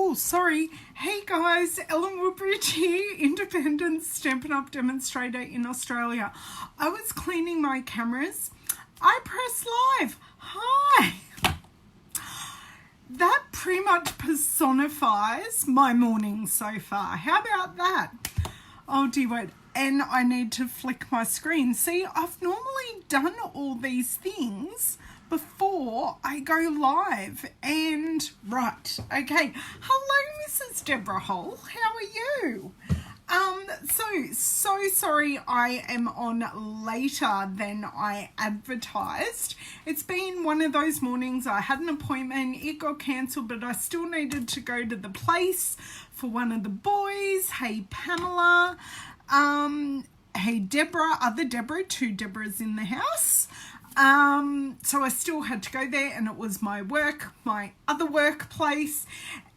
Oh, sorry. Hey guys, Ellen Woodbridge here, independent Stampin' Up! Demonstrator in Australia. I was cleaning my cameras. I pressed live. Hi. That pretty much personifies my morning so far. How about that? Oh dear word. And I need to flick my screen. See, I've normally done all these things before I go live. And right, okay. Hello, Mrs. Deborah Hole. How are you? So sorry I am on later than I advertised. It's been one of those mornings. I had an appointment, it got cancelled, but I still needed to go to the place for one of the boys. Hey, Pamela. Hey, Deborah, other Deborah, two Deborahs in the house. So I still had to go there, and it was my other workplace,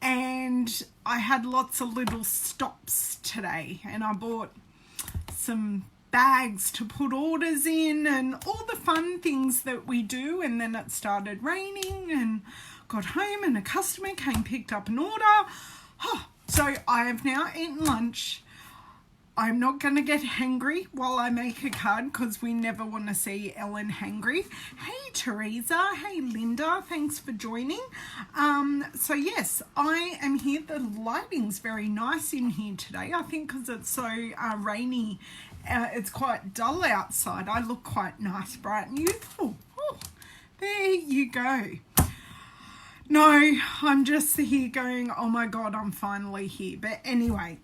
and I had lots of little stops today, and I bought some bags to put orders in and all the fun things that we do. And then it started raining and got home and a customer came, picked up an order. So I have now eaten lunch. I'm not going to get hangry while I make a card because we never want to see Ellen hangry. Hey, Teresa. Hey, Linda. Thanks for joining. So, yes, I am here. The lighting's very nice in here today. I think because it's so rainy, it's quite dull outside. I look quite nice, bright and youthful. Oh, there you go. No, I'm just here going, oh, my God, I'm finally here. But anyway,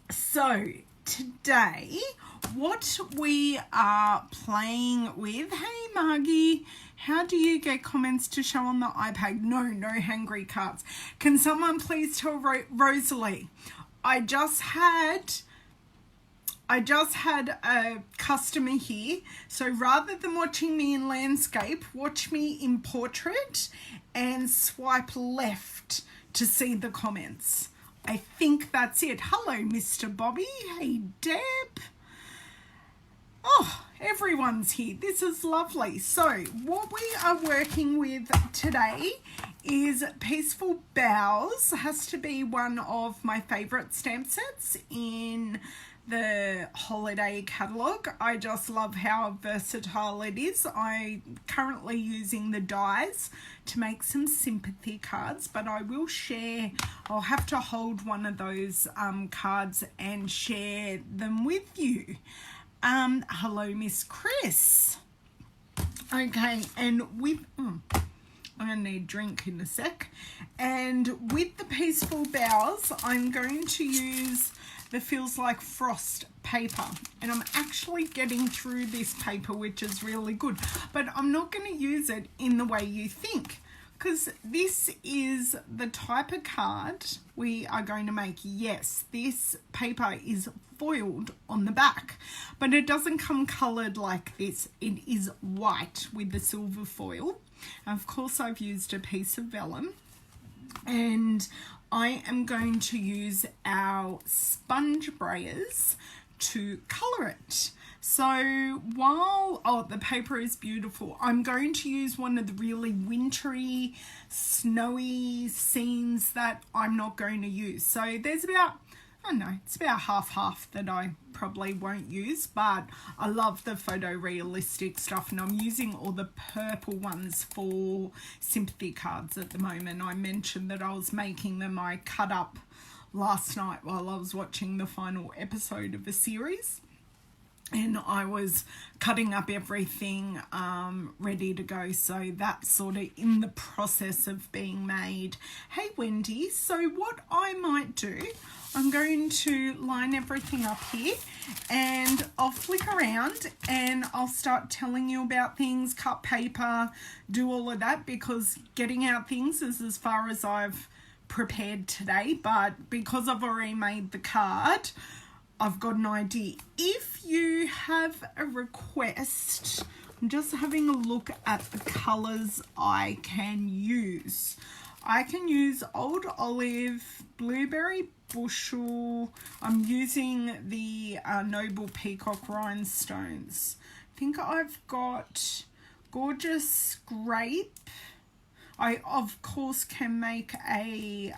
so today, what we are playing with, hey Margie, how do you get comments to show on the iPad? No hangry cards. Can someone please tell Rosalie? I just had a customer here, so rather than watching me in landscape, watch me in portrait and swipe left to see the comments. I think that's it. Hello, Mr. Bobby. Hey, Deb. Oh, everyone's here. This is lovely. So what we are working with today is Peaceful Boughs. Has to be one of my favourite stamp sets in the holiday catalogue. I just love how versatile it is. I'm currently using the dies to make some sympathy cards, but I will share, I'll have to hold one of those cards and share them with you. Hello, Miss Chris. Okay, and with I'm gonna need a drink in a sec. And with the Peaceful Boughs, I'm going to use the Feels Like Frost paper, and I'm actually getting through this paper, which is really good, but I'm not going to use it in the way you think, because this is the type of card we are going to make. Yes, this paper is foiled on the back, but it doesn't come coloured like this. It is white with the silver foil. And of course, I've used a piece of vellum, and I am going to use our sponge Brayers to colour it. So while, the paper is beautiful, I'm going to use one of the really wintry, snowy scenes that I'm not going to use. So there's about, I don't know, it's about half that I probably won't use, but I love the photorealistic stuff, and I'm using all the purple ones for sympathy cards at the moment. I mentioned that I was making them. I cut up last night while I was watching the final episode of a series, and I was cutting up everything ready to go. So that's sort of in the process of being made. Hey, Wendy. So what I might do, I'm going to line everything up here, and I'll flick around and I'll start telling you about things, cut paper, do all of that, because getting out things is as far as I've prepared today. But because I've already made the card, I've got an idea. If you have a request, I'm just having a look at the colours I can use. I can use Old Olive, Blueberry Bushel. I'm using the Noble Peacock Rhinestones. I think I've got Gorgeous Grape. I, of course, can make a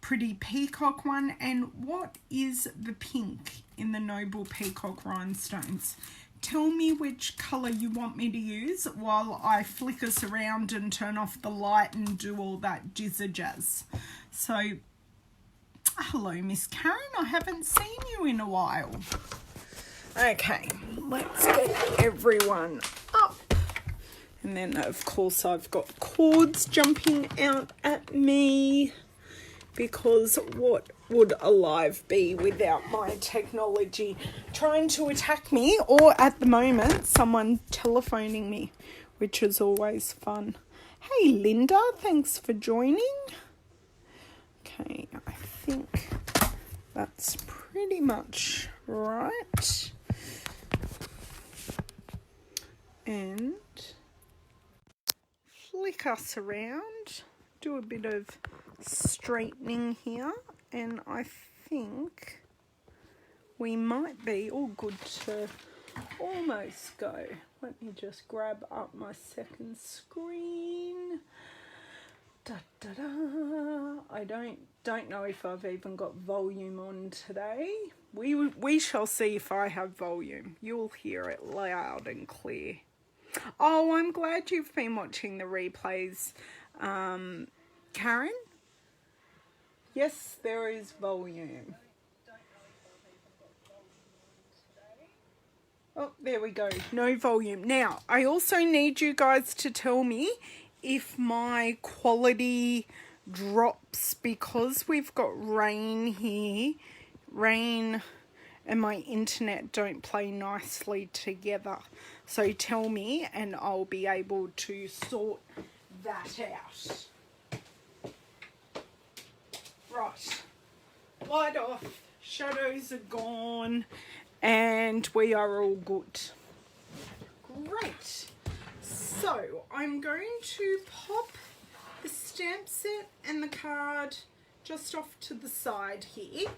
pretty peacock one. And what is the pink in the Noble Peacock Rhinestones? Tell me which colour you want me to use while I flick us around and turn off the light and do all that jizzer jazz. So, hello Miss Karen, I haven't seen you in a while. Okay, let's get everyone up. And then of course I've got cords jumping out at me, because what would alive be without my technology trying to attack me, or at the moment someone telephoning me, which is always fun. Hey Linda, thanks for joining. Okay, I think that's pretty much right. And flick us around, do a bit of straightening here, and I think we might be all good to almost go. Let me just grab up my second screen. Da, da, da. I don't know if I've even got volume on today. We shall see if I have volume. You'll hear it loud and clear. Oh, I'm glad you've been watching the replays, Karen. Yes, there is volume. Oh, there we go. No volume. Now, I also need you guys to tell me if my quality drops, because we've got rain here. Rain and my internet don't play nicely together. So tell me and I'll be able to sort that out. Right, light off, shadows are gone, and we are all good. Great. So I'm going to pop the stamp set and the card just off to the side here.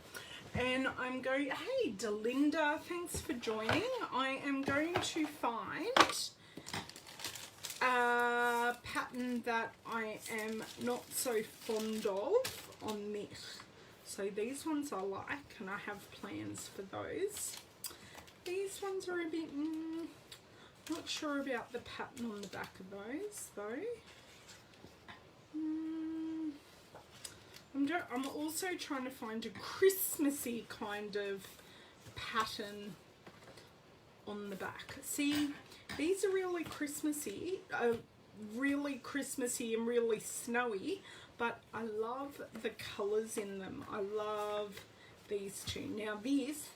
And I'm going, hey Delinda, thanks for joining. I am going to find a pattern that I am not so fond of on this. So these ones I like, and I have plans for those. These ones are a bit, not sure about the pattern on the back of those though. I'm also trying to find a Christmassy kind of pattern on the back. See, these are really Christmassy and really snowy, but I love the colours in them. I love these two. Now this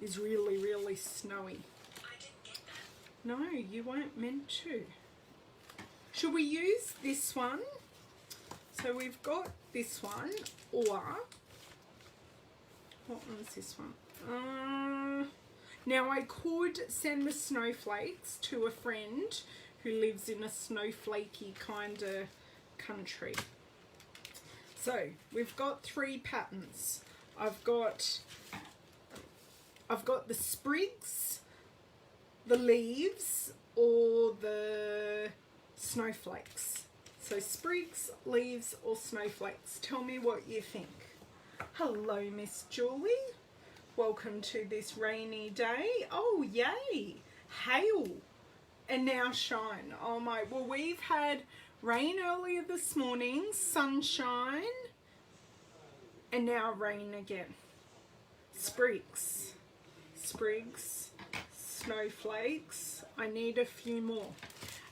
is really snowy. I didn't get that. No, you weren't meant to. Should we use this one? So we've got this one, or what one's this one? Now I could send the snowflakes to a friend who lives in a snowflakey kind of country. So we've got three patterns. I've got the sprigs, the leaves, or the snowflakes. So sprigs, leaves, or snowflakes. Tell me what you think. Hello, Miss Julie. Welcome to this rainy day. Oh, yay. Hail. And now shine. Oh my, well, we've had rain earlier this morning, sunshine, and now rain again. Sprigs, snowflakes. I need a few more.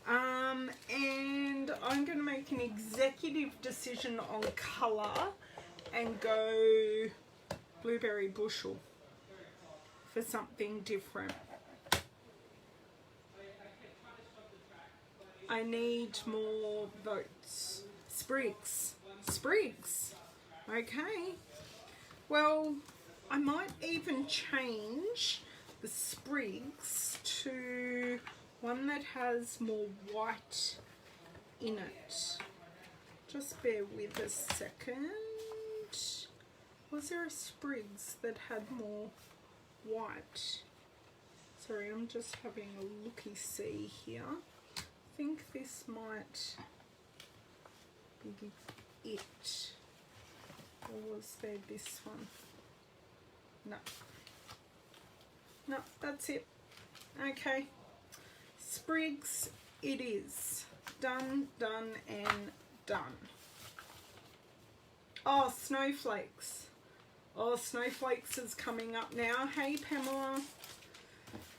And I'm going to make an executive decision on colour and go blueberry bushel for something different. I need more votes. Sprigs. Okay. Well, I might even change the sprigs to one that has more white in it. Just bear with a second. Was there a sprigs that had more white? Sorry, I'm just having a looky-see here. I think this might Big It. Or was there this one? No. No, that's it. Okay. Sprigs it is. Done, done, and done. Oh, Snowflakes. Oh, Snowflakes is coming up now. Hey, Pamela.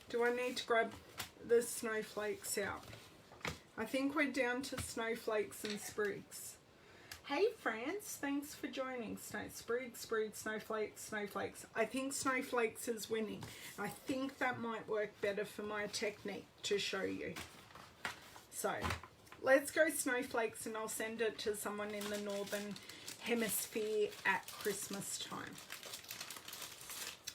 Do I need to grab the Snowflakes out? I think we're down to Snowflakes and Sprigs. Hey, France. Thanks for joining. Sprigs, Snowflakes, Snowflakes. I think Snowflakes is winning. I think that might work better for my technique to show you. So, let's go Snowflakes, and I'll send it to someone in the Northern Hemisphere at Christmas time.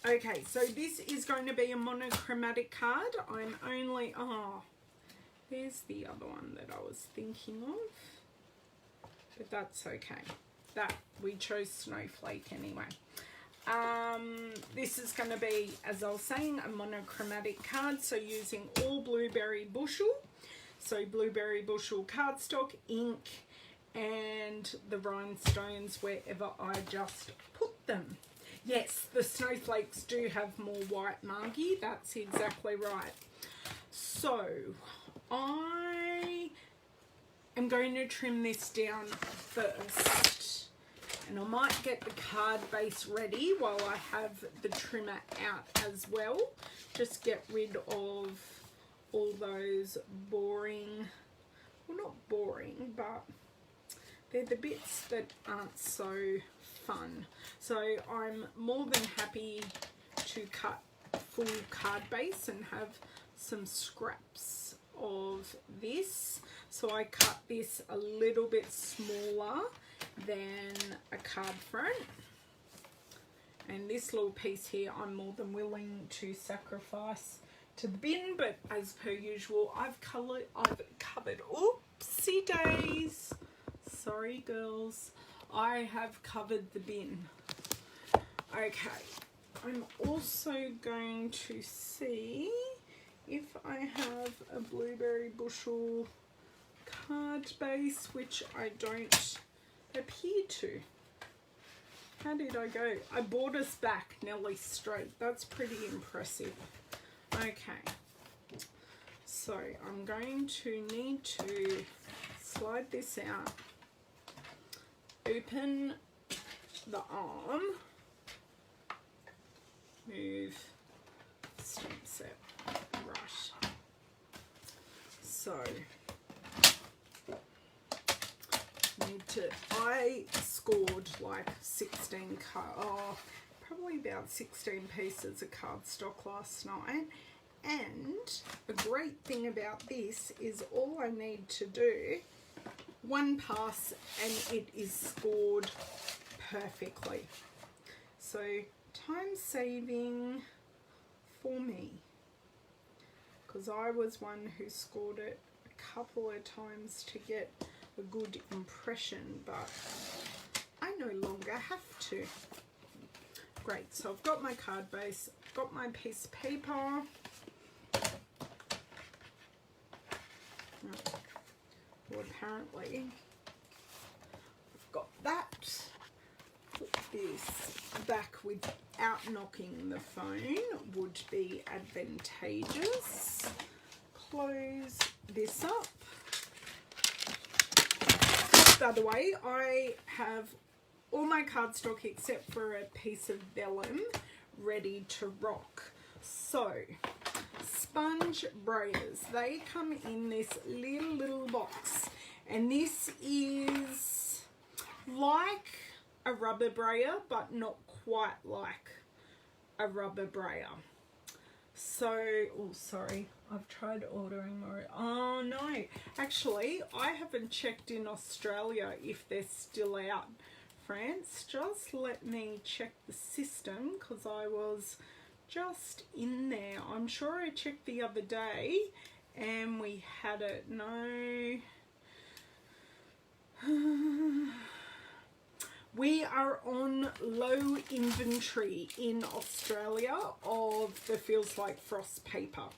Okay, so this is going to be a monochromatic card. I'm only, oh, there's the other one that I was thinking of, but that's okay. That, we chose Snowflake anyway. This is going to be, as I was saying, a monochromatic card, so using all Blueberry Bushel. So Blueberry Bushel cardstock, ink, and the rhinestones wherever I just put them. Yes, the Snowflakes do have more white margie. That's exactly right. So I am going to trim this down first. And I might get the card base ready while I have the trimmer out as well. Just get rid of all those boring, well, not boring, but they're the bits that aren't so fun. So I'm more than happy to cut full card base and have some scraps of this. So I cut this a little bit smaller than a card front. And this little piece here I'm more than willing to sacrifice to the bin, but as per usual I've covered, oopsie days, sorry girls, I have covered the bin. Okay, I'm also going to see if I have a Blueberry Bushel card base, which I don't appear to. How did I go? I brought us back nearly straight. That's pretty impressive. Okay, so I'm going to need to slide this out, open the arm, move stamp set, right. So I scored like 16 probably about 16 pieces of cardstock last night, and the great thing about this is all I need to do, one pass and it is scored perfectly. So time saving for me, because I was one who scored it a couple of times to get a good impression, but I no longer have to. Great, so I've got my card base, got my piece of paper. Well, apparently I've got that. Put this back without knocking the phone would be advantageous. Close this up. By the way, I have all my cardstock except for a piece of vellum ready to rock. So, sponge brayers, they come in this little box, and this is like a rubber brayer but not quite like a rubber brayer. So, oh sorry, I've tried ordering more. Oh no, actually I haven't checked in Australia if they're still out. France, just let me check the system, because I was just in there. I'm sure I checked the other day and we had it. No. We are on low inventory in Australia of the Feels Like Frost paper.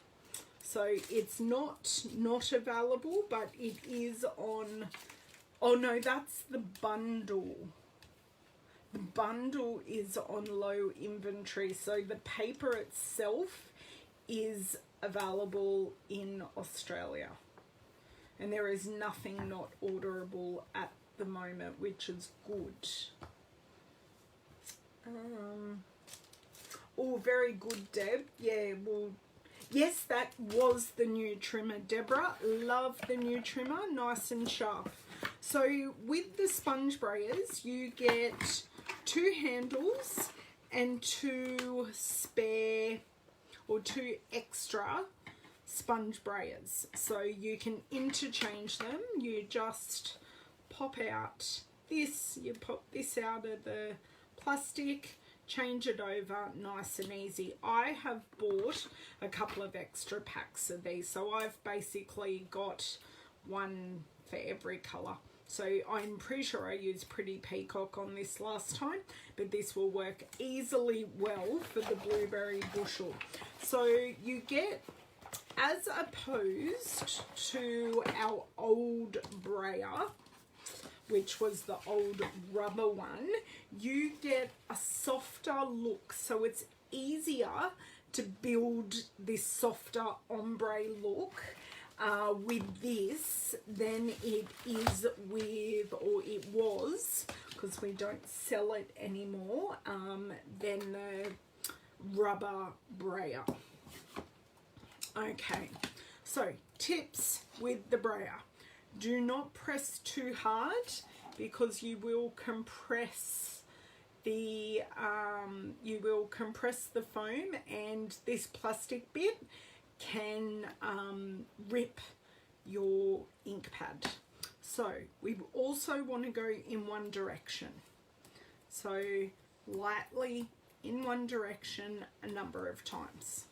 So it's not available, but it is on Oh no, that's the bundle. The bundle is on low inventory, so the paper itself is available in Australia. And there is nothing not orderable at the moment, which is good. Oh, very good, Deb. Yeah, well, yes, that was the new trimmer, Deborah. Love the new trimmer, nice and sharp. So with the sponge brayers, you get 2 handles and 2 spare or 2 extra sponge brayers. So you can interchange them. You just pop out this, you pop this out of the plastic, change it over, nice and easy. I have bought a couple of extra packs of these, so I've basically got one for every colour. So I'm pretty sure I used Pretty Peacock on this last time, but this will work easily well for the blueberry bushel. So you get, as opposed to our old brayer, which was the old rubber one, you get a softer look. So it's easier to build this softer ombre look with this than it is with, or it was, because we don't sell it anymore, than the rubber brayer. Okay, so tips with the brayer. Do not press too hard because you will compress the foam, and this plastic bit can rip your ink pad. So we also want to go in one direction. So lightly in one direction a number of times,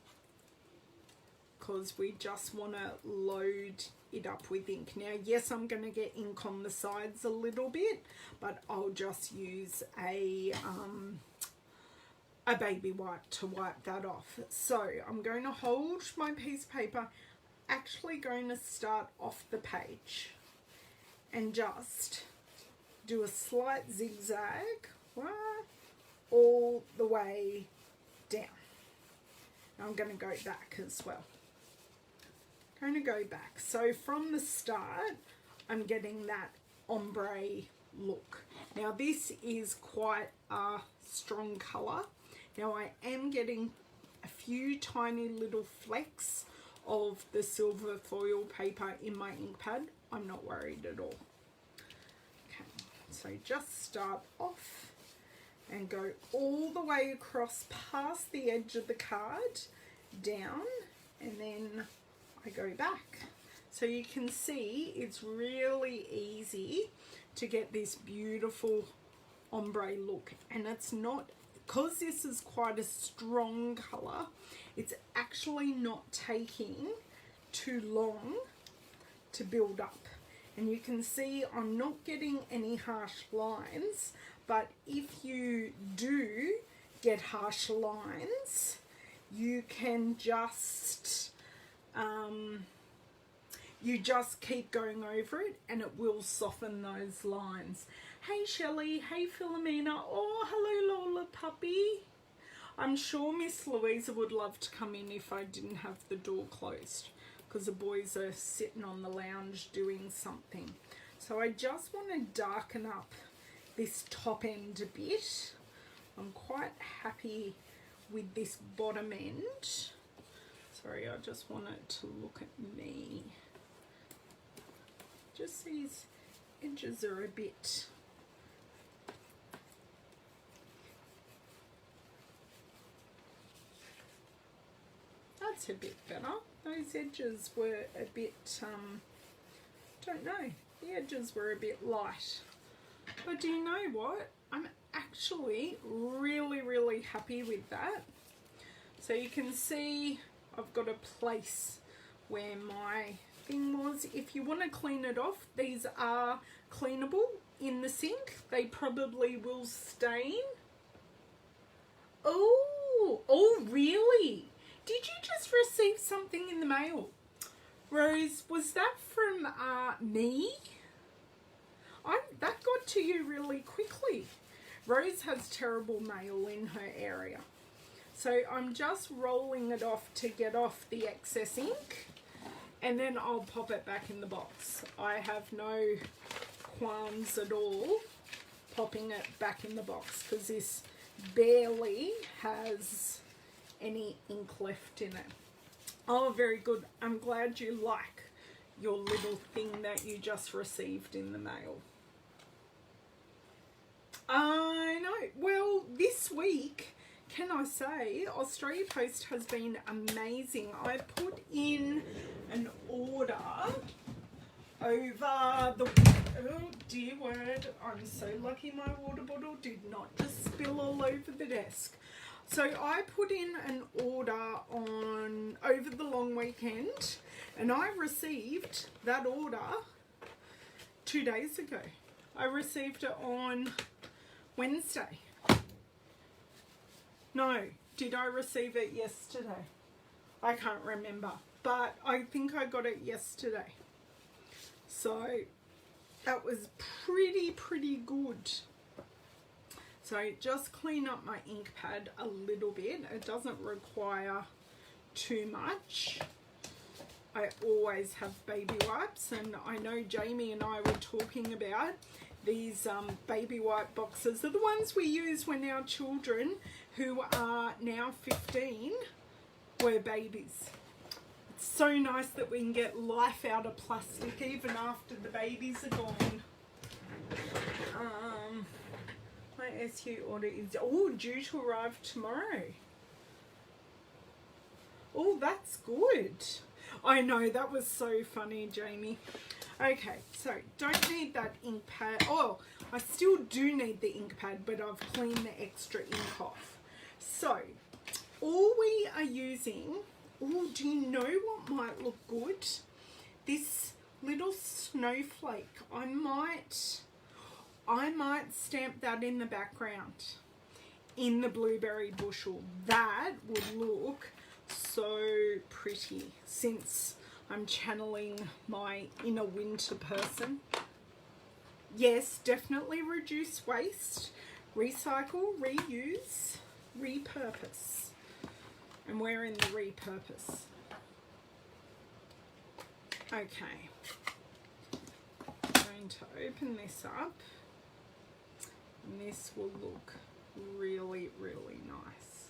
because we just want to load it up with ink. Now, yes, I'm going to get ink on the sides a little bit, but I'll just use a baby wipe to wipe that off. So I'm going to hold my piece of paper, actually going to start off the page and just do a slight zigzag all the way down. I'm going to go back as well. Going to go back. So from the start, I'm getting that ombre look. Now this is quite a strong colour. Now I am getting a few tiny little flecks of the silver foil paper in my ink pad. I'm not worried at all. Okay, so just start off and go all the way across past the edge of the card, down, and then I go back. So you can see it's really easy to get this beautiful ombre look, and it's not, because this is quite a strong colour, it's actually not taking too long to build up. And you can see I'm not getting any harsh lines, but if you do get harsh lines, you can just you just keep going over it and it will soften those lines. Hey Shelley, hey Philomena, oh hello Lola puppy. I'm sure Miss Louisa would love to come in if I didn't have the door closed, because the boys are sitting on the lounge doing something. So I just want to darken up this top end a bit. I'm quite happy with this bottom end. Sorry, I just want it to look at me. Just these edges are a bit that's a bit better. Those edges were a bit don't know, the edges were a bit light. But do you know what? I'm actually really happy with that. So you can see I've got a place where my thing was. If you want to clean it off, these are cleanable in the sink. They probably will stain. Oh really? Did you just receive something in the mail? Rose, was that from me? that got to you really quickly. Rose has terrible mail in her area. So I'm just rolling it off to get off the excess ink, and then I'll pop it back in the box. I have no qualms at all popping it back in the box because this barely has any ink left in it. Oh, very good. I'm glad you like your little thing that you just received in the mail. I know. Well, this week, can I say, Australia Post has been amazing. I put in an order over the... Oh, dear word. I'm so lucky my water bottle did not just spill all over the desk. So I put in an order over the long weekend, and I received that order 2 days ago. I received it on Wednesday. No, did I receive it yesterday? I can't remember, but I think I got it yesterday. So that was pretty good. So just clean up my ink pad a little bit. It doesn't require too much. I always have baby wipes, and I know Jamie and I were talking about these baby wipe boxes. Are the ones we use when our children, who are now 15, were babies. It's so nice that we can get life out of plastic even after the babies are gone. My SU order is due to arrive tomorrow. Oh, that's good. I know, that was so funny, Jamie. Okay, so don't need that ink pad. Oh, I still do need the ink pad, but I've cleaned the extra ink off. So, all we are using... Oh, do you know what might look good? This little snowflake. I might stamp that in the background in the blueberry bushel. That would look so pretty, since I'm channeling my inner winter person. Yes, definitely reduce waste, recycle, reuse, repurpose. And we're in the repurpose. Okay. I'm going to open this up. And this will look really nice.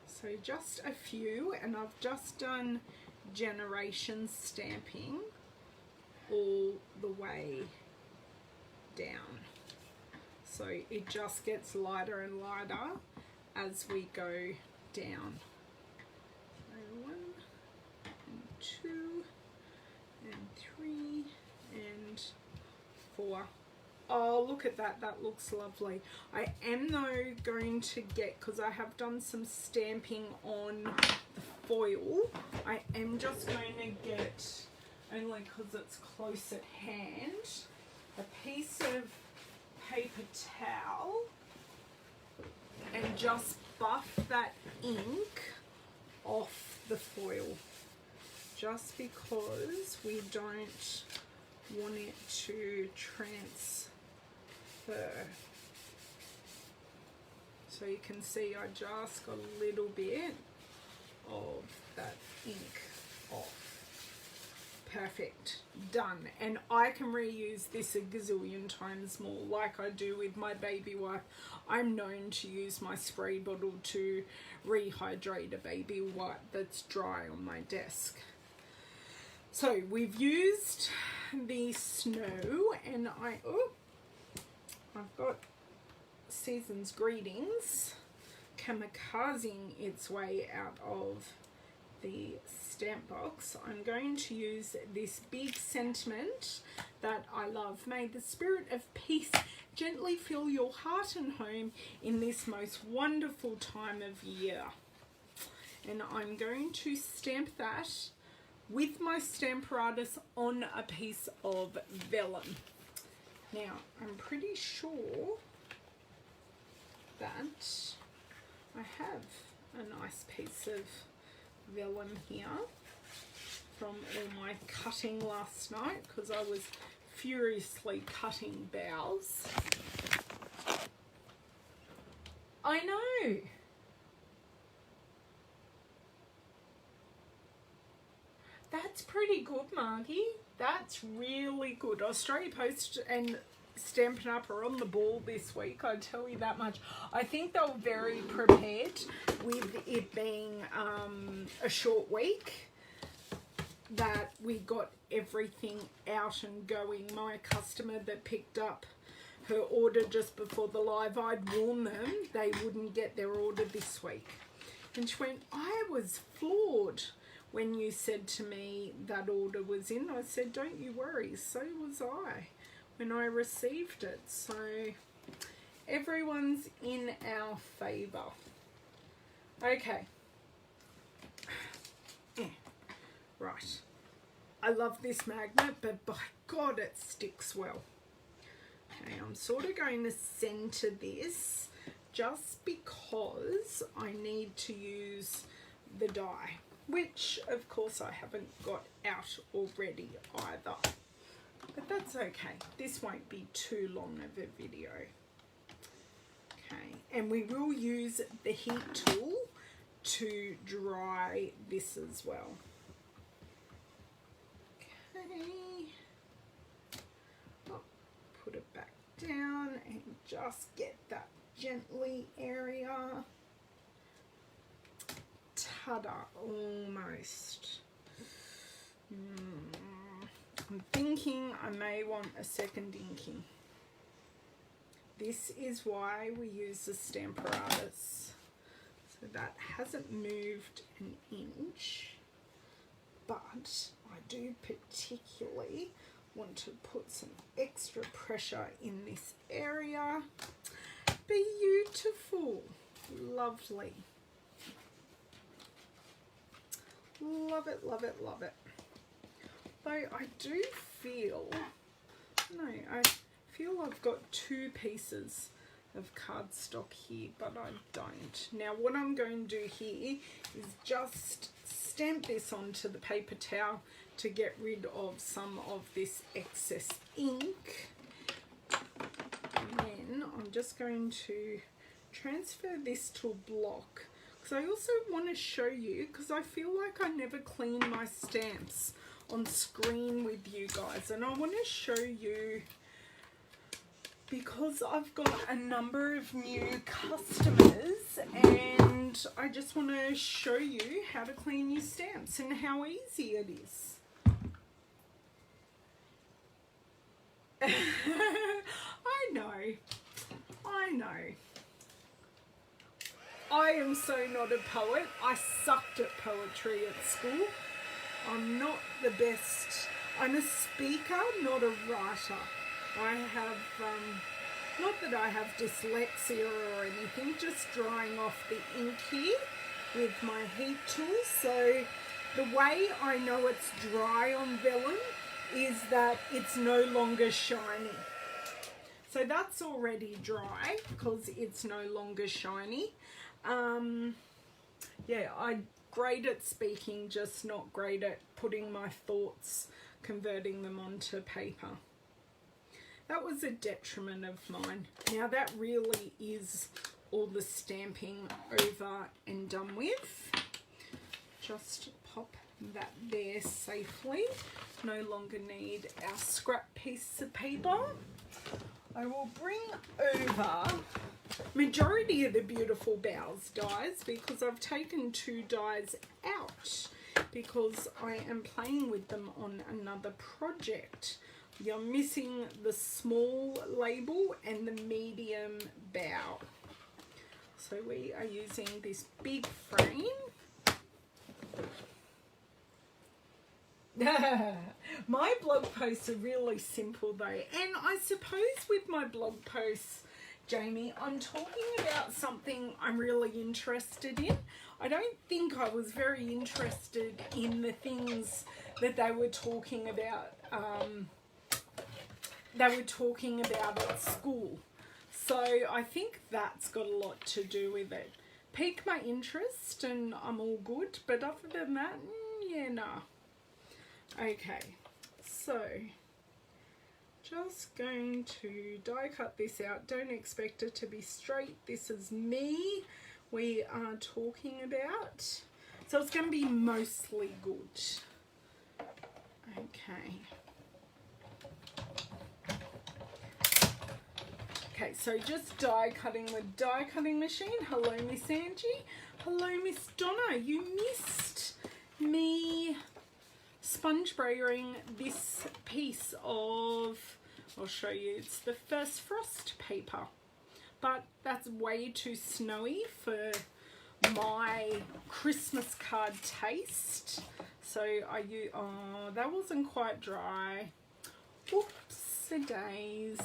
So just a few, and I've just done generation stamping all the way down. So it just gets lighter and lighter as we go down. So 1 and 2 and 3 and 4. Oh, look at that. That looks lovely. I am though going to get, because I have done some stamping on the foil, I am just going to get, only because it's close at hand, a piece of paper towel and just buff that ink off the foil, just because we don't want it to transfer. So you can see I just got a little bit of that ink off. Perfect, done. And I can reuse this a gazillion times more, like I do with my baby wipe. I'm known to use my spray bottle to rehydrate a baby wipe that's dry on my desk. So we've used the snow, and I've got Season's Greetings kamikazing its way out of the stamp box. I'm going to use this big sentiment that I love. May the spirit of peace gently fill your heart and home in this most wonderful time of year. And I'm going to stamp that with my Stamparatus on a piece of vellum. Now, I'm pretty sure that I have a nice piece of vellum here from all my cutting last night because I was furiously cutting Boughs. I know. That's pretty good, Margie. That's really good. Australia Post and Stampin' Up are on the ball this week, I tell you that much. I think they were very prepared with it being a short week, that we got everything out and going. My customer that picked up her order just before the live, I'd warned them they wouldn't get their order this week. And she went, I was floored when you said to me that order was in. I said, don't you worry, so was I when I received it. So everyone's in our favour. Okay. Yeah. Right. I love this magnet, but by God, it sticks well. Okay, I'm sort of going to centre this just because I need to use the die, which of course I haven't got out already either. But that's okay. This won't be too long of a video. Okay, and we will use the heat tool to dry this as well. Okay. Oh, put it back down and just get that gently area. Ta-da, almost. I'm thinking I may want a second inking. This is why we use the Stamparatus. So that hasn't moved an inch, but I do particularly want to put some extra pressure in this area. Beautiful, lovely. Love it, love it, love it. Though I do feel, no, I feel I've got two pieces of cardstock here, but I don't. Now what I'm going to do here is just stamp this onto the paper towel to get rid of some of this excess ink. And then I'm just going to transfer this to a block, because I also want to show you, because I feel like I never clean my stamps on screen with you guys, and I want to show you, because I've got a number of new customers and I just want to show you how to clean your stamps and how easy it is. I know. I am so not a poet. I sucked at poetry at school. I'm not the best. I'm a speaker, not a writer. I have, not that I have dyslexia or anything, just drying off the ink here with my heat tool. So the way I know it's dry on vellum is that it's no longer shiny. So that's already dry because it's no longer shiny. Yeah, I'm great at speaking, just not great at putting my thoughts, converting them onto paper. That was a detriment of mine. Now that really is all the stamping over and done with. Just pop that there safely. No longer need our scrap piece of paper. I will bring over majority of the beautiful Boughs dies, because I've taken two dies out because I am playing with them on another project. You're missing the small label and the medium bow. So we are using this big frame. My blog posts are really simple though, and I suppose with my blog posts, Jamie, I'm talking about something I'm really interested in. I don't think I was very interested in the things that they were talking about at school. So I think that's got a lot to do with it. Pique my interest and I'm all good, but other than that, yeah, nah. Okay, so just going to die cut this out. Don't expect it to be straight. This is me we are talking about. So it's going to be mostly good. Okay. Okay, so just die cutting with die cutting machine. Hello, Miss Angie. Hello, Miss Donna. You missed me sponge brayering this piece of, I'll show you, it's the First Frost paper, but that's way too snowy for my Christmas card taste. So oh, that wasn't quite dry. Oops a days.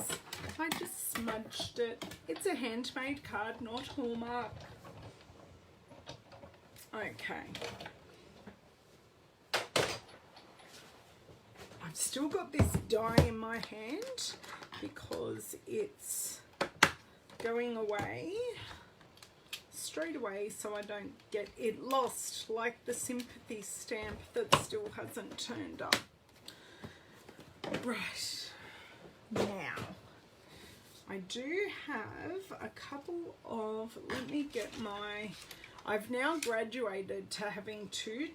I just smudged it. It's a handmade card, not Hallmark. Okay. I've still got this die in my hand because it's going away straight away so I don't get it lost like the sympathy stamp that still hasn't turned up. Right, now I do have a couple of, let me get my, I've now graduated to having two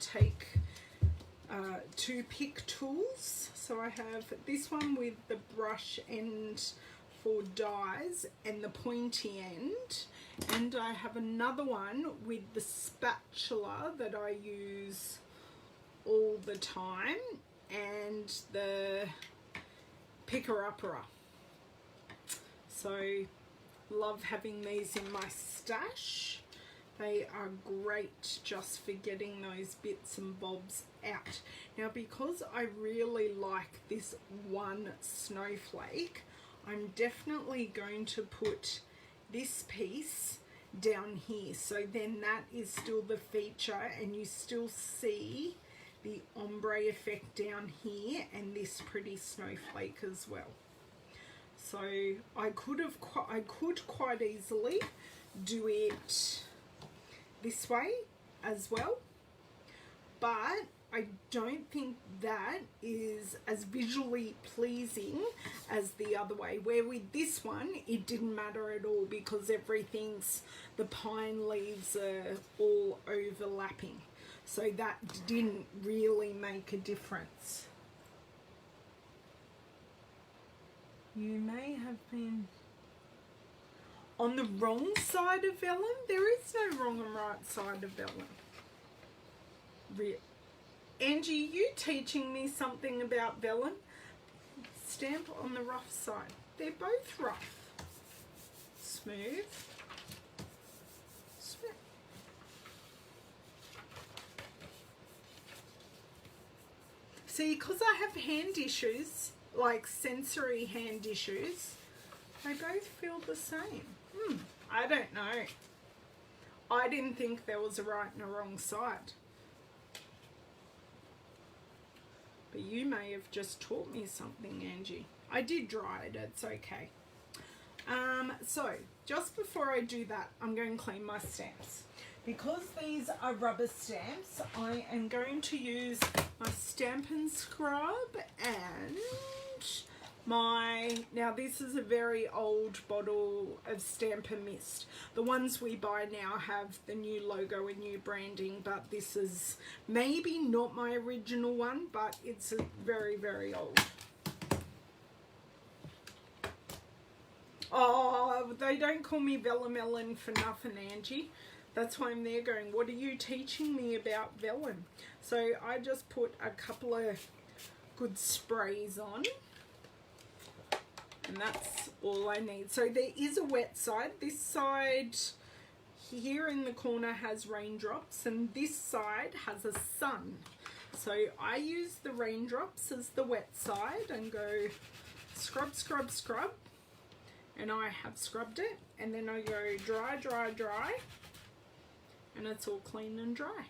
pick tools. So I have this one with the brush end for dies and the pointy end, and I have another one with the spatula that I use all the time and the picker-upper. So love having these in my stash. They are great just for getting those bits and bobs out. Now, because I really like this one snowflake, I'm definitely going to put this piece down here. So then that is still the feature and you still see the ombre effect down here and this pretty snowflake as well. So I could quite easily do it this way as well, but I don't think that is as visually pleasing as the other way, where with this one it didn't matter at all because the pine leaves are all overlapping, so that didn't really make a difference. You may have been on the wrong side of vellum. There is no wrong and right side of vellum. Angie, you teaching me something about vellum? Stamp on the rough side. They're both rough. Smooth. Smooth. See, because I have hand issues, like sensory hand issues, they both feel the same. I don't know. I didn't think there was a right and a wrong side. But you may have just taught me something, Angie. I did dry it, it's okay. So, just before I do that, I'm going to clean my stamps. Because these are rubber stamps, I am going to use my Stampin' scrub and now this is a very old bottle of Stampin' Mist. The ones we buy now have the new logo and new branding, but this is maybe not my original one, but it's a very, very old. Oh, they don't call me Vellum Ellen for nothing, Angie. That's why I'm there going, what are you teaching me about vellum? So I just put a couple of good sprays on. And that's all I need. So there is a wet side. This side here in the corner has raindrops and this side has a sun. So I use the raindrops as the wet side and go scrub, scrub, scrub. And I have scrubbed it. And then I go dry, dry, dry. And it's all clean and dry.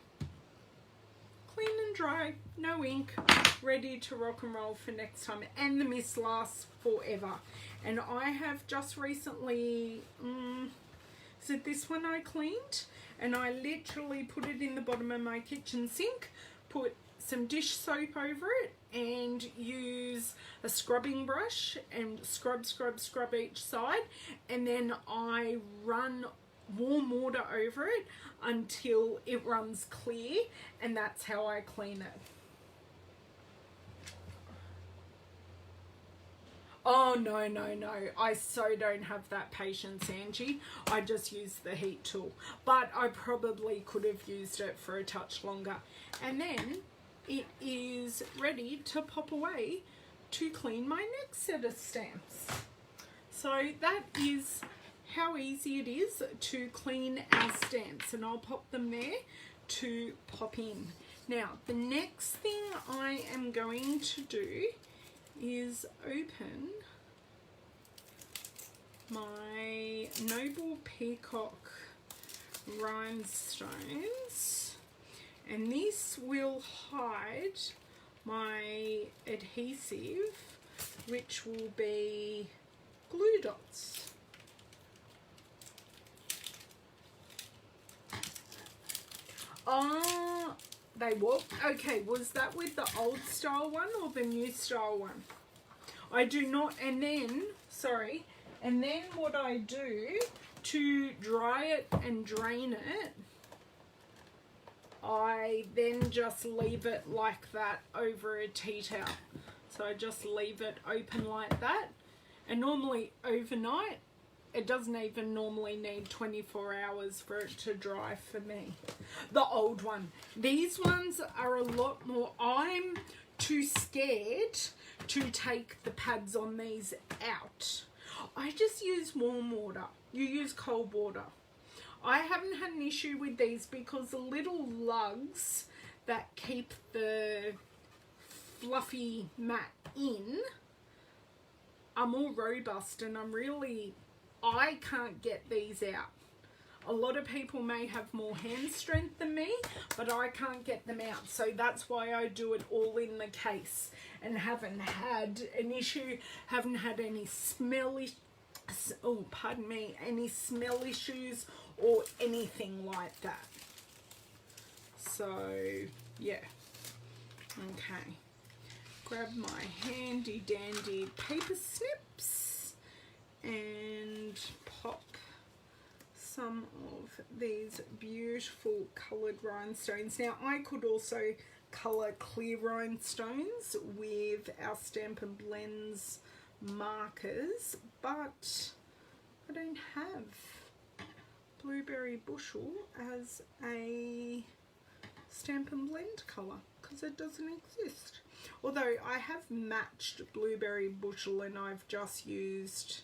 Clean and dry, no ink, ready to rock and roll for next time. And the mist lasts forever. And I have just recently, is it this one I cleaned? And I literally put it in the bottom of my kitchen sink, put some dish soap over it and use a scrubbing brush and scrub each side, and then I run warm water over it until it runs clear, and that's how I clean it. Oh, no. I so don't have that patience, Angie. I just use the heat tool. But I probably could have used it for a touch longer. And then it is ready to pop away to clean my next set of stamps. So that is how easy it is to clean our stamps. And I'll pop them there to pop in. Now, the next thing I am going to do is open my Noble Peacock rhinestones, and this will hide my adhesive, which will be glue dots. They were. Okay, was that with the old style one or the new style one? I do not, and then what I do to dry it and drain it, I then just leave it like that over a tea towel. So I just leave it open like that, and normally overnight. It doesn't even normally need 24 hours for it to dry for me. The old one. These ones are a lot more. I'm too scared to take the pads on these out. I just use warm water. You use cold water. I haven't had an issue with these because the little lugs that keep the fluffy mat in are more robust, and I can't get these out. A lot of people may have more hand strength than me, but I can't get them out. So that's why I do it all in the case and haven't had an issue, haven't had any any smell issues or anything like that. So, yeah. Okay. Grab my handy dandy paper snips and pop some of these beautiful coloured rhinestones. Now I could also colour clear rhinestones with our Stampin' Blends markers, but I don't have Blueberry Bushel as a Stampin' Blend colour because it doesn't exist. Although I have matched Blueberry Bushel and I've just used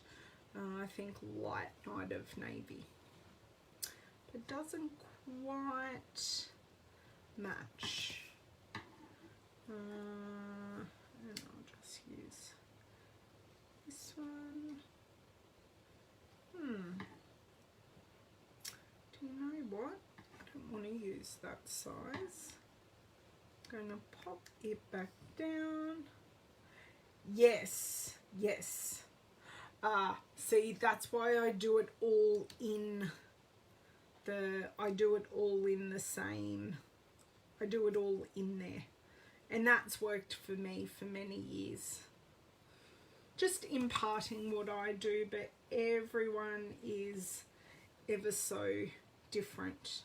I think Light Night of Navy. It doesn't quite match. And I'll just use this one. Do you know what? I don't want to use that size. I'm going to pop it back down. Yes. See, that's why I do it all in I do it all in there, and that's worked for me for many years. Just imparting what I do, but everyone is ever so different.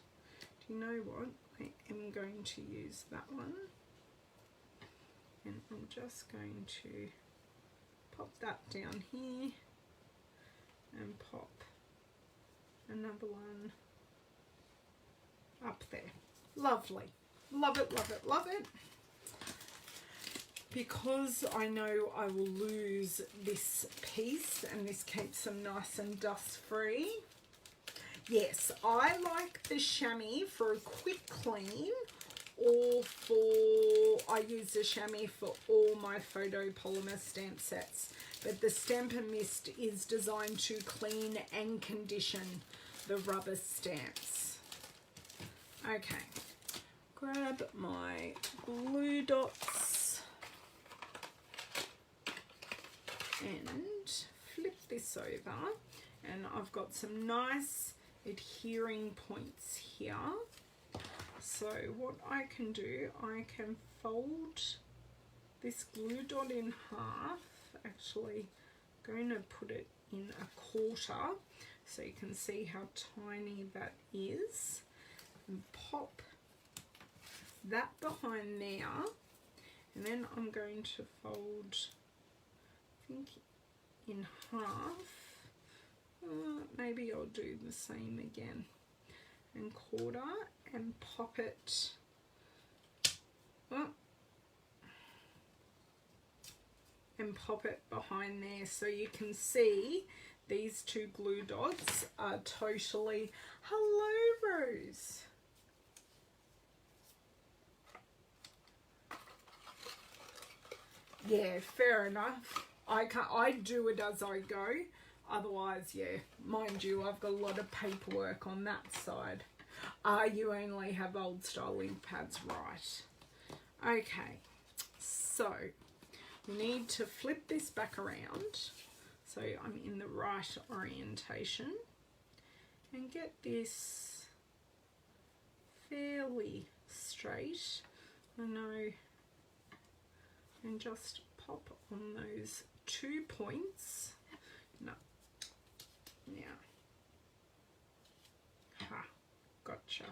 Do you know what? I am going to use that one, and I'm just going to pop that down here and pop another one up there. Lovely. Love it, love it, love it. Because I know I will lose this piece, and this keeps them nice and dust free. Yes, I like the chamois for a quick clean, or I use the chamois for all my photopolymer stamp sets. But the Stampin' Mist is designed to clean and condition the rubber stamps. Okay, grab my glue dots and flip this over, and I've got some nice adhering points here. So what I can do, I can fold this glue dot in half. Actually, going to put it in a quarter so you can see how tiny that is, and pop that behind there, and then I'm going to fold, I think, in half. Maybe I'll do the same again, and quarter, and pop it and pop it behind there so you can see these two glue dots are totally, hello Rose. Yeah, fair enough. I do it as I go. Otherwise, yeah, mind you, I've got a lot of paperwork on that side. You only have old style ink pads, right? Okay, so we need to flip this back around so I'm in the right orientation and get this fairly straight. I know, and just pop on those 2 points. No, yeah, ha, gotcha.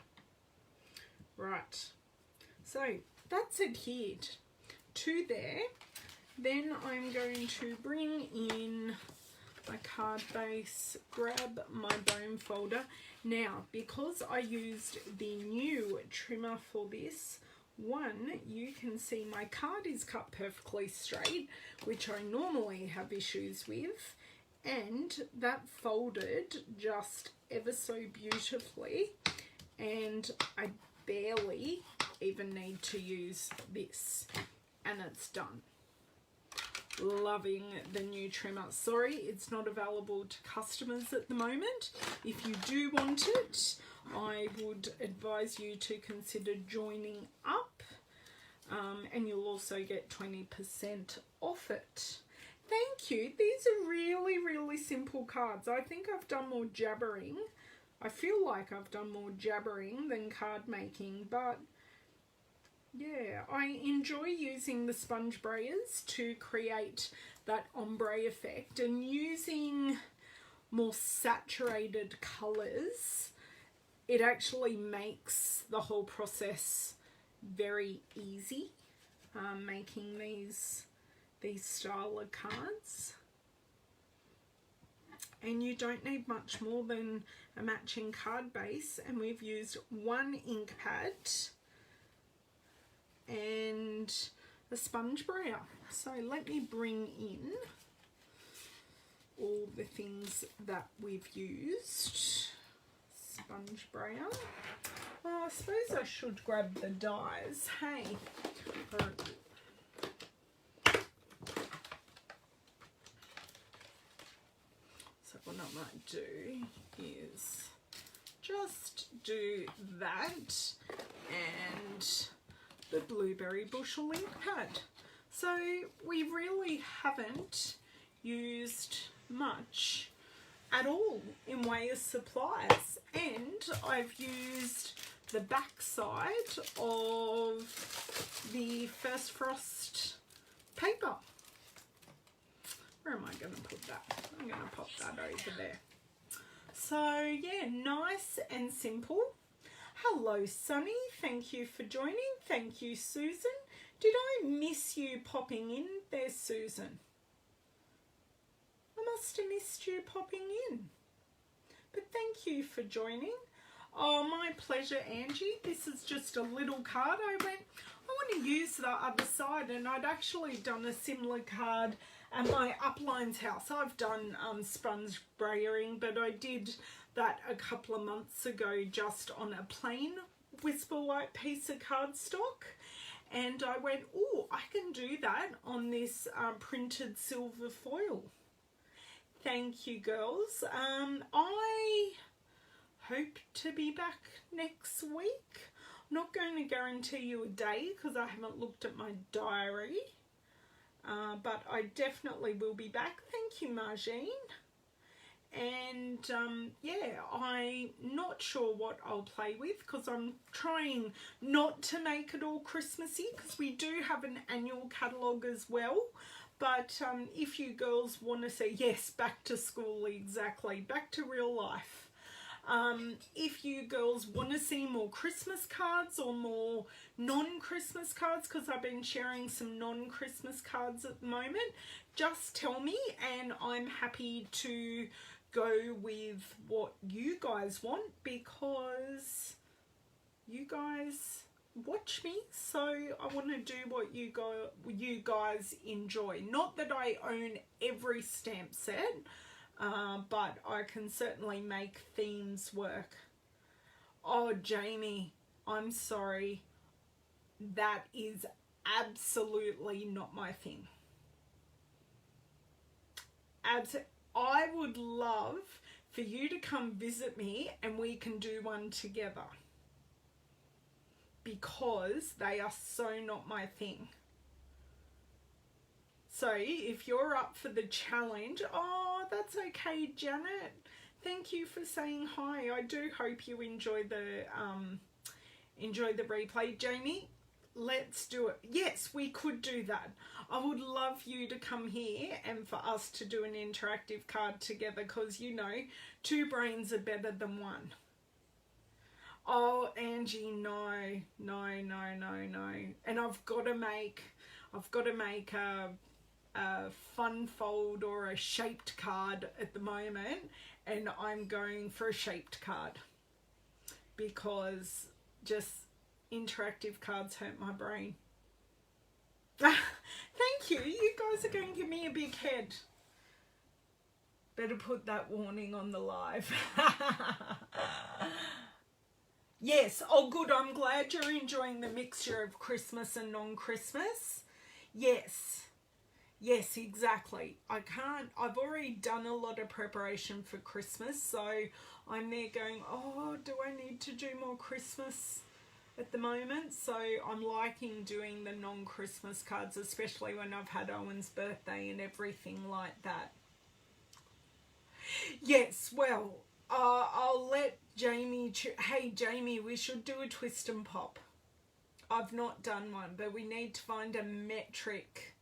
Right, so that's adhered to there. Then I'm going to bring in my card base, grab my bone folder. Now, because I used the new trimmer for this one, you can see my card is cut perfectly straight, which I normally have issues with, and that folded just ever so beautifully, and I barely even need to use this, and it's done. Loving the new trimmer. Sorry, it's not available to customers at the moment. If you do want it, I would advise you to consider joining up, and you'll also get 20% off it. Thank you. These are really, really simple cards. I think I've done more jabbering. I feel like I've done more jabbering than card making, but yeah, I enjoy using the sponge brayers to create that ombre effect, and using more saturated colours, it actually makes the whole process very easy, making these style of cards. And you don't need much more than a matching card base, and we've used one ink pad and a sponge brayer. So let me bring in all the things that we've used. Sponge brayer. Oh, I suppose I should grab the dies. Hey. So what I might do is just do that and the blueberry bushel ink pad. So we really haven't used much at all in way of supplies, and I've used the back side of the First Frost paper. Where am I going to put that? I'm going to pop that over there. So yeah, nice and simple. Hello Sunny, thank you for joining. Thank you Susan. Did I miss you popping in there, Susan? I must have missed you popping in. But thank you for joining. Oh, my pleasure, Angie. This is just a little card. I want to use the other side, and I'd actually done a similar card at my upline's house. I've done sponge brayering, but I did that a couple of months ago just on a plain Whisper White piece of cardstock, and I went, oh, I can do that on this printed silver foil. Thank you, girls. I hope to be back next week. I'm not going to guarantee you a day because I haven't looked at my diary, but I definitely will be back. Thank you, Margine. and yeah, I'm not sure what I'll play with because I'm trying not to make it all Christmassy because we do have an annual catalogue as well. But if you girls want to see, yes, back to school, exactly, back to real life. If you girls want to see more Christmas cards or more non-Christmas cards, because I've been sharing some non-Christmas cards at the moment, just tell me and I'm happy to go with what you guys want because you guys watch me, so I want to do what you guys enjoy. Not that I own every stamp set, but I can certainly make themes work. Oh, Jamie, I'm sorry. That is absolutely not my thing. I would love for you to come visit me and we can do one together, because they are so not my thing. So if you're up for the challenge, oh, that's okay, Janet. Thank you for saying hi. I do hope you enjoy the replay. Jamie, let's do it. Yes, we could do that. I would love you to come here and for us to do an interactive card together, because you know, two brains are better than one. Oh, Angie, no. And I've got to make a fun fold or a shaped card at the moment, and I'm going for a shaped card because just interactive cards hurt my brain. Thank you. You guys are going to give me a big head. Better put that warning on the live. Yes, oh good, I'm glad you're enjoying the mixture of Christmas and non-Christmas. Yes, exactly. I've already done a lot of preparation for Christmas, so I'm there going, oh, do I need to do more Christmas at the moment? So I'm liking doing the non-Christmas cards, especially when I've had Owen's birthday and everything like that. Yes, well, I'll let Jamie... Hey, Jamie, we should do a twist and pop. I've not done one, but we need to find a metric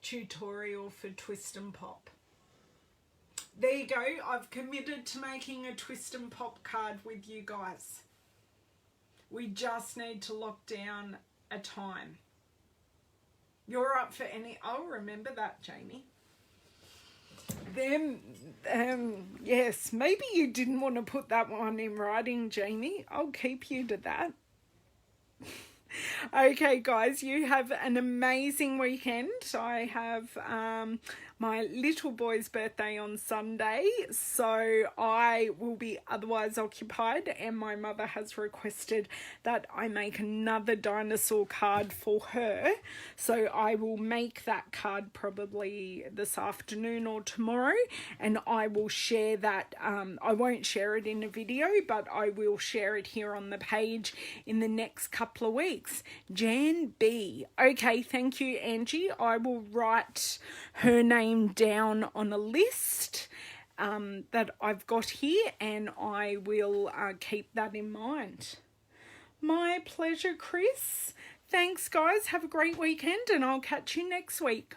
tutorial for twist and pop. There you go. I've committed to making a twist and pop card with you guys. We just need to lock down a time. You're up for any... I'll remember that, Jamie. Then, yes, maybe you didn't want to put that one in writing, Jamie. I'll keep you to that. Okay, guys, you have an amazing weekend. I have my little boy's birthday on Sunday, so I will be otherwise occupied, and my mother has requested that I make another dinosaur card for her, so I will make that card probably this afternoon or tomorrow, and I will share that. I won't share it in a video, but I will share it here on the page in the next couple of weeks. Jan B. Okay, thank you, Angie. I will write her name down on a list that I've got here, and I will keep that in mind. My pleasure, Chris. Thanks, guys. Have a great weekend, and I'll catch you next week.